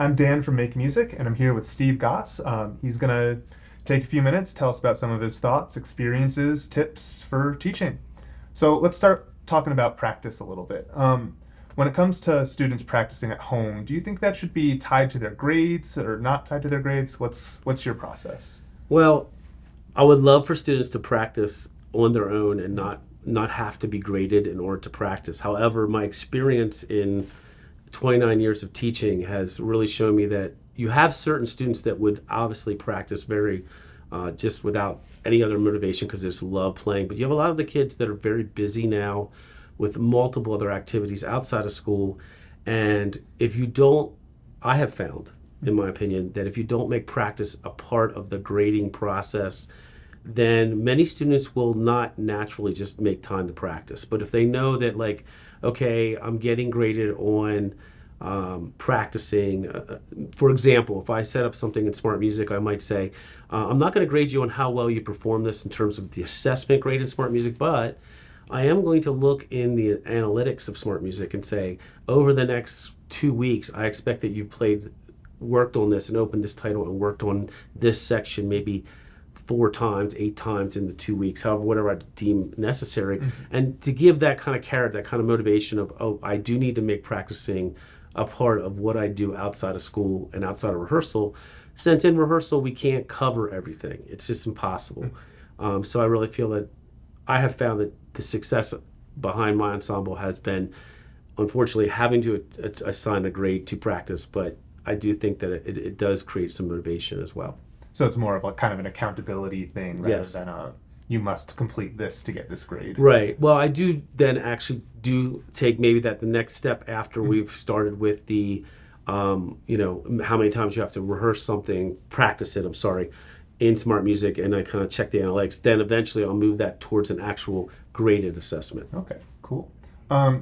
I'm Dan from Make Music, and I'm here with Steve Goss. He's going to take a few minutes, tell us about some of his thoughts, experiences, tips for teaching. So let's start talking about practice a little bit. When it comes to students practicing at home, do you think that should be tied to their grades or not tied to their grades? What's your process? Well, I would love for students to practice on their own and not have to be graded in order to practice. However, my experience in 29 years of teaching has really shown me that you have certain students that would obviously practice very just without any other motivation because they just love playing. But you have a lot of the kids that are very busy now with multiple other activities outside of school. And if you don't, I have found, in my opinion, that if you don't make practice a part of the grading process, then many students will not naturally just make time to practice. But if they know that, like, okay, I'm getting graded on practicing. For example, if I set up something in Smart Music, I might say, I'm not going to grade you on how well you perform this in terms of the assessment grade in Smart Music, but I am going to look in the analytics of Smart Music and say, over the next 2 weeks, I expect that you worked on this and opened this title and worked on this section maybe 4 times, 8 times in the 2 weeks, however, whatever I deem necessary. Mm-hmm. And to give that kind of carrot, that kind of motivation of, oh, I do need to make practicing a part of what I do outside of school and outside of rehearsal, since in rehearsal we can't cover everything. It's just impossible. Mm-hmm. So I really feel that I have found that the success behind my ensemble has been, unfortunately, having to assign a grade to practice, but I do think that it does create some motivation as well. So it's more of like kind of an accountability thing rather Yes. than you must complete this to get this grade. Right. Well, I do then actually do take maybe that the next step after we've started with the, how many times you have to rehearse something, practice it, I'm sorry, in Smart Music, and I kind of check the analytics. Then eventually I'll move that towards an actual graded assessment. Okay, cool.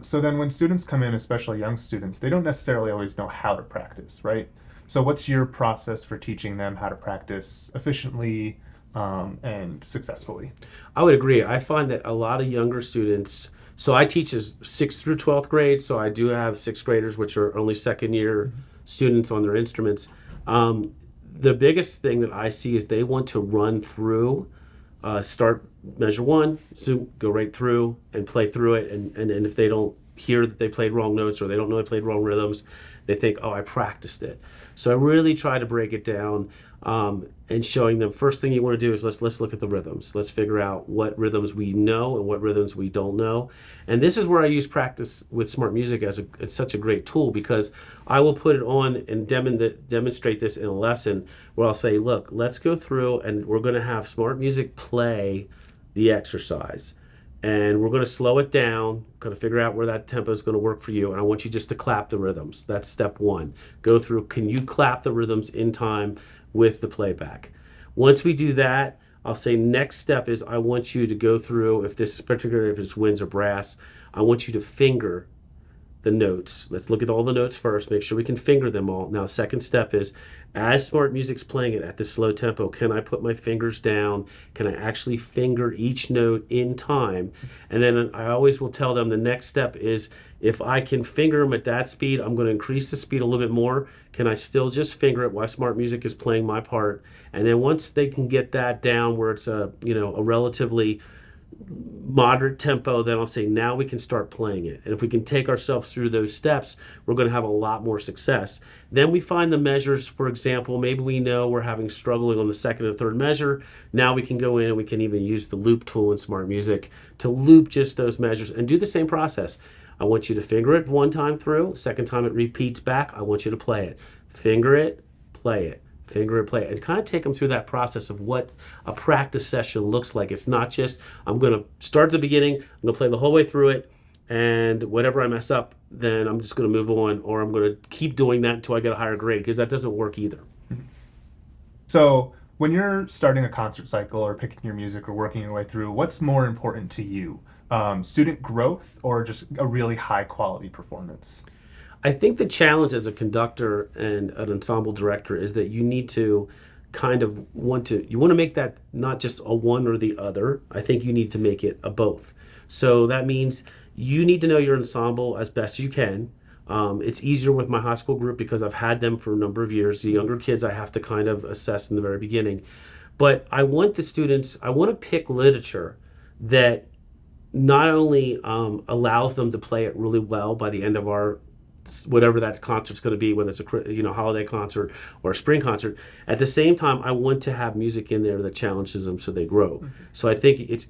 So then when students come in, especially young students, they don't necessarily always know how to practice, right? So what's your process for teaching them how to practice efficiently and successfully? I would agree. I find that a lot of younger students, so I teach as 6th through 12th grade, so I do have 6th graders, which are only second year students on their instruments. The biggest thing that I see is they want to run through, start measure 1, zoom, go right through and play through it. And if they don't hear that they played wrong notes or they don't know they played wrong rhythms, they think, oh, I practiced it. So I really try to break it down and showing them, first thing you want to do is let's look at the rhythms. Let's figure out what rhythms we know and what rhythms we don't know. And this is where I use practice with Smart Music it's such a great tool, because I will put it on and demonstrate this in a lesson where I'll say, look, let's go through and we're going to have Smart Music play the exercise. And we're going to slow it down, kind of figure out where that tempo is going to work for you. And I want you just to clap the rhythms. That's step 1. Go through, can you clap the rhythms in time with the playback? Once we do that, I'll say next step is I want you to go through, if it's winds or brass, I want you to finger the notes. Let's look at all the notes first, make sure we can finger them all. Now, second step is, as Smart Music's playing it at this slow tempo, can I put my fingers down? Can I actually finger each note in time? And then I always will tell them the next step is, if I can finger them at that speed, I'm going to increase the speed a little bit more. Can I still just finger it while Smart Music is playing my part? And then once they can get that down where it's a relatively moderate tempo, then I'll say, now we can start playing it. And if we can take ourselves through those steps, we're going to have a lot more success. Then we find the measures. For example, maybe we know we're having struggling on the second and third measure. Now we can go in and we can even use the loop tool in Smart Music to loop just those measures and do the same process. I want you to finger it 1 time through. Second time it repeats back, I want you to play it. Finger it, play it. Finger and play, and kind of take them through that process of what a practice session looks like. It's not just, I'm going to start at the beginning, I'm going to play the whole way through it, and whatever I mess up, then I'm just going to move on, or I'm going to keep doing that until I get a higher grade, because that doesn't work either. So when you're starting a concert cycle or picking your music or working your way through, what's more important to you? Student growth or just a really high quality performance? I think the challenge as a conductor and an ensemble director is that you need to want to make that not just a one or the other. I think you need to make it a both. So that means you need to know your ensemble as best you can. It's easier with my high school group because I've had them for a number of years. The younger kids I have to kind of assess in the very beginning. But I want the students, I want to pick literature that not only allows them to play it really well by the end of our whatever that concert's going to be, whether it's a holiday concert or a spring concert. At the same time, I want to have music in there that challenges them so they grow. Mm-hmm. So I think it's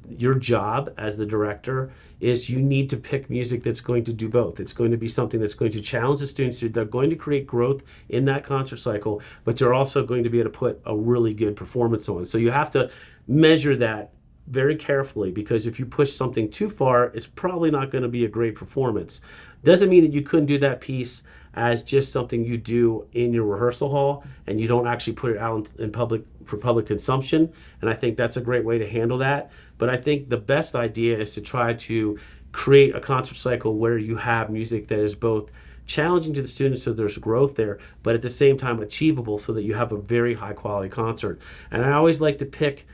your job as the director is you need to pick music that's going to do both. It's going to be something that's going to challenge the students. They're going to create growth in that concert cycle, but you're also going to be able to put a really good performance on. So you have to measure that very carefully, because if you push something too far, it's probably not going to be a great performance. Doesn't mean that you couldn't do that piece as just something you do in your rehearsal hall and you don't actually put it out in public for public consumption. And I think that's a great way to handle that. But I think the best idea is to try to create a concert cycle where you have music that is both challenging to the students so there's growth there, but at the same time achievable so that you have a very high quality concert. And I always like to pick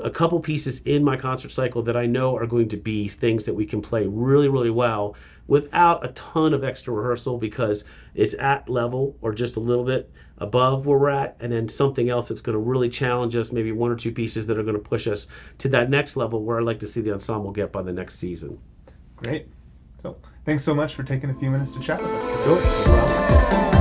a couple pieces in my concert cycle that I know are going to be things that we can play really, really well without a ton of extra rehearsal, because it's at level or just a little bit above where we're at, and then something else that's going to really challenge us, maybe one or two pieces that are going to push us to that next level where I'd like to see the ensemble get by the next season. Great. So thanks so much for taking a few minutes to chat with us today. Sure. No problem.